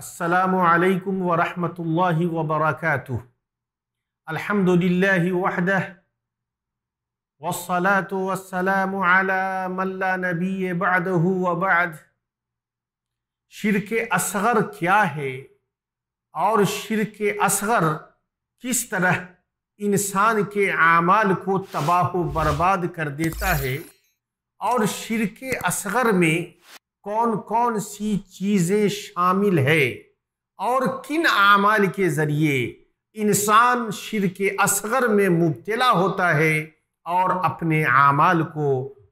अस्सलामु अलैकुम व रहमतुल्लाहि व बरकातुहू। अल्हम्दुलिल्लाहि वहदह वस्सलातु वस्सलामु अला मन ला नबिय्य बअदहू व बअद। शिर्क असगर क्या है और शिर्क असगर किस तरह इंसान के आमाल को तबाह व बर्बाद कर देता है और शिर्क असगर में कौन कौन सी चीज़ें शामिल है और किन आमाल के ज़रिए इंसान शिर्क असगर में मुब्तला होता है और अपने आमाल को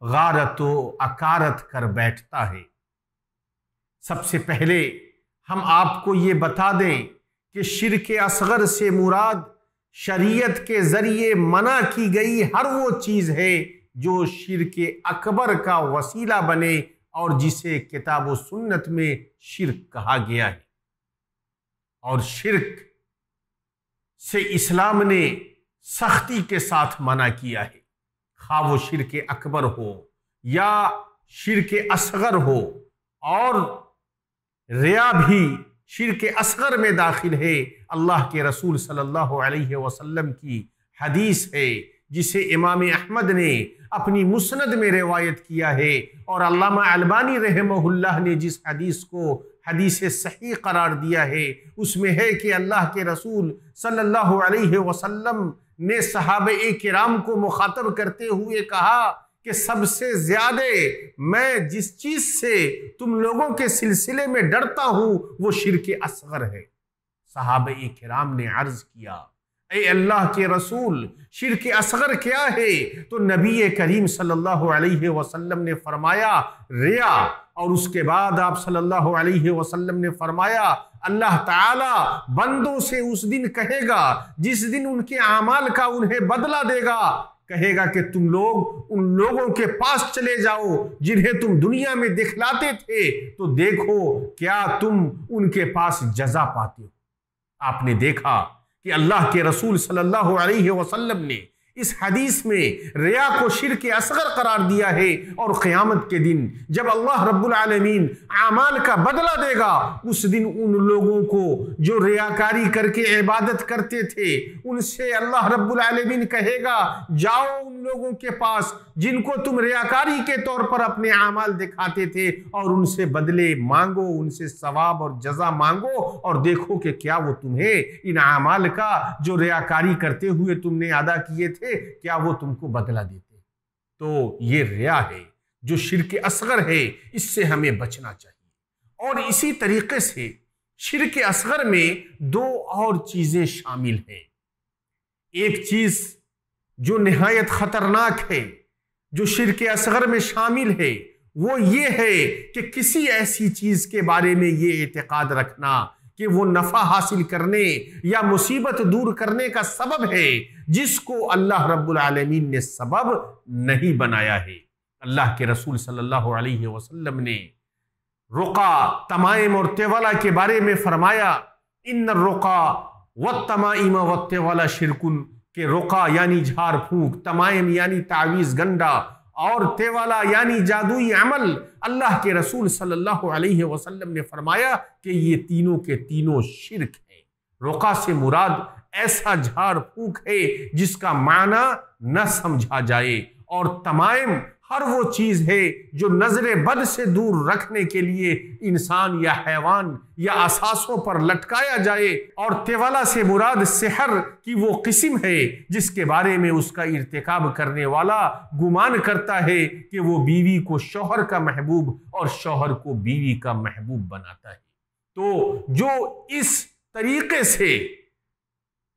गारत व अकारत कर बैठता है। सबसे पहले हम आपको ये बता दें कि शिर्क असगर से मुराद शरीयत के ज़रिए मना की गई हर वो चीज़ है जो शिर्क अकबर का वसीला बने और जिसे किताब व सुन्नत में शिर्क कहा गया है। और शिर्क से इस्लाम ने सख्ती के साथ मना किया है, खा वो शिर्क अकबर हो या शिर्क असगर हो। और रिया भी शिर्क असगर में दाखिल है। अल्लाह के रसूल सल्लल्लाहु अलैहि वसल्लम की हदीस है जिसे इमाम अहमद ने अपनी मुस्नद में रिवायत किया है और अल्लामा अलबानी रहमहुल्लाह ने जिस हदीस को हदीस सही करार दिया है उसमें है कि अल्लाह के रसूल सल्लल्लाहु अलैहि वसल्लम ने सहाबे किराम को मुखातब करते हुए कहा कि सबसे ज्यादा मैं जिस चीज से तुम लोगों के सिलसिले में डरता हूं वो शिर्क असगर है। सहाबे किराम ने अर्ज किया, ऐ अल्लाह के रसूल, शिर्क असगर क्या है? तो नबी करीम सल्लल्लाहु अलैहि वसल्लम ने फरमाया रिया। और उसके बाद आप सल्लल्लाहु अलैहि वसल्लम ने फरमाया अल्लाह ताला बंदों से उस दिन कहेगा जिस दिन उनके आमाल का उन्हें बदला देगा, कहेगा कि तुम लोग उन लोगों के पास चले जाओ जिन्हें तुम दुनिया में दिखलाते थे, तो देखो क्या तुम उनके पास जजा पाते हो। आपने देखा कि अल्लाह के रसूल सल्लल्लाहु अलैहि वसल्लम ने इस हदीस में रिया को शिर्क असगर करार दिया है। और क़यामत के दिन जब अल्लाह रब्बुल आलमीन आमाल का बदला देगा उस दिन उन लोगों को जो रियाकारी करके इबादत करते थे उनसे अल्लाह रब्बुल आलमीन कहेगा जाओ उन लोगों के पास जिनको तुम रियाकारी के तौर पर अपने आमाल दिखाते थे और उनसे बदले मांगो, उनसे सवाब और जजा मांगो और देखो कि क्या वो तुम्हें इन आमाल का जो रियाकारी करते हुए तुमने अदा किए थे क्या वो तुमको बदला देते। तो ये रिया है जो शिर्क असगर है, इससे हमें बचना चाहिए। और इसी तरीके से शिर्क असगर में दो और चीजें शामिल हैं। एक चीज जो निहायत खतरनाक है जो शिर्क असगर में शामिल है वो ये है कि किसी ऐसी चीज के बारे में ये एतकाद रखना कि वो नफा हासिल करने या मुसीबत दूर करने का सबब है जिसको अल्लाह रब्बुल आलमीन ने सबब नहीं बनाया है। अल्लाह के रसूल सल्लल्लाहु अलैहि वसल्लम ने रुका, तमाइम और तेवला के बारे में फरमाया इन्न रुका व तमाइम व तेवला शिरकुन, के रुका यानी झाड़ फूंक, तमाइम यानी तावीज गंडा और तेवाला यानी जादुई अमल। अल्लाह के रसूल सल्लल्लाहु अलैहि वसल्लम ने फरमाया कि ये तीनों के तीनों शिर्क है। रुका से मुराद ऐसा झाड़ फूंक है जिसका माना न समझा जाए, और तमाइम हर वो चीज है जो नजरे बद से दूर रखने के लिए इंसान या हैवान या असासों पर लटकाया जाए, और तेवाला से मुराद सेहर की वो किस्म है जिसके बारे में उसका इर्तिकाब करने वाला गुमान करता है कि वो बीवी को शौहर का महबूब और शौहर को बीवी का महबूब बनाता है। तो जो इस तरीके से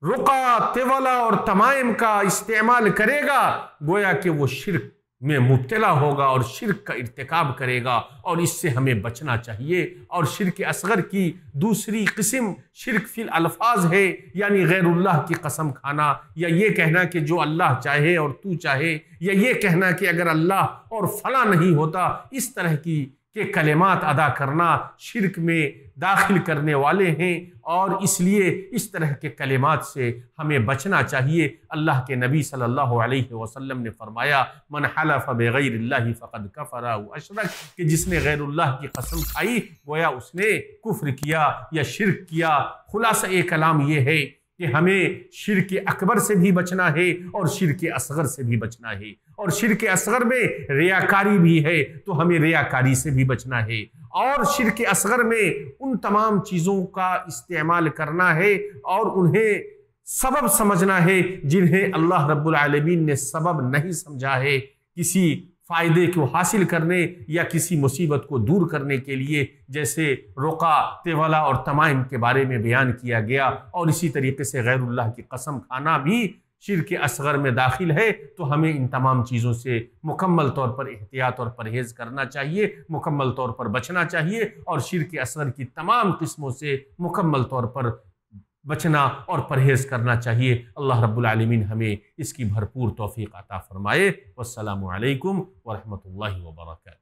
रुका, तेवाला और तमाइम का इस्तेमाल करेगा गोया कि वो शिर्क में मुब्तला होगा और शिर्क का इर्तिकाब करेगा, और इससे हमें बचना चाहिए। और शिर्क असगर की दूसरी किस्म शिर्क फिल अल्फाज है, यानी गैरुल्लाह की कसम खाना, या ये कहना कि जो अल्लाह चाहे और तू चाहे, या ये कहना कि अगर अल्लाह और फला नहीं होता, इस तरह की के कलिमात अदा करना शिर्क में दाखिल करने वाले हैं, और इसलिए इस तरह के कलिमात से हमें बचना चाहिए। अल्लाह के नबी सल्लल्लाहु अलैहि वसल्लम ने फरमाया, मन हलफ बिगैरिल्लाहि फ़क़द कफ़रा व अशरक, कि जिसने गैरुल्लाह की कसम खाई गोया उसने कुफ्र किया या शिर्क किया। खुलासा ए कलाम ये है कि हमें शिर्क अकबर से भी बचना है और शिर्क असगर से भी बचना है, और शिर्क असगर में रियाकारी भी है तो हमें रियाकारी से भी बचना है, और शिर्क असगर में उन तमाम चीज़ों का इस्तेमाल करना है और उन्हें सबब समझना है जिन्हें अल्लाह रब्बुल आलमीन ने सबब नहीं समझा है, किसी फायदे को हासिल करने या किसी मुसीबत को दूर करने के लिए, जैसे रुका, तेवला और तमाइम के बारे में बयान किया गया। और इसी तरीके से गैरुल्लाह की कसम खाना भी शिर्क असगर में दाखिल है। तो हमें इन तमाम चीज़ों से मुकम्मल तौर पर एहतियात और परहेज़ करना चाहिए, मुकम्मल तौर पर बचना चाहिए, और शिर्क असगर की तमाम किस्मों से मुकम्मल तौर पर बचना और परहेज़ करना चाहिए। अल्लाह रब्बुल आलमीन हमें इसकी भरपूर तौफीक अता फरमाए। वस्सलामु अलैकुम व रहमतुल्लाहि व बरकातहू।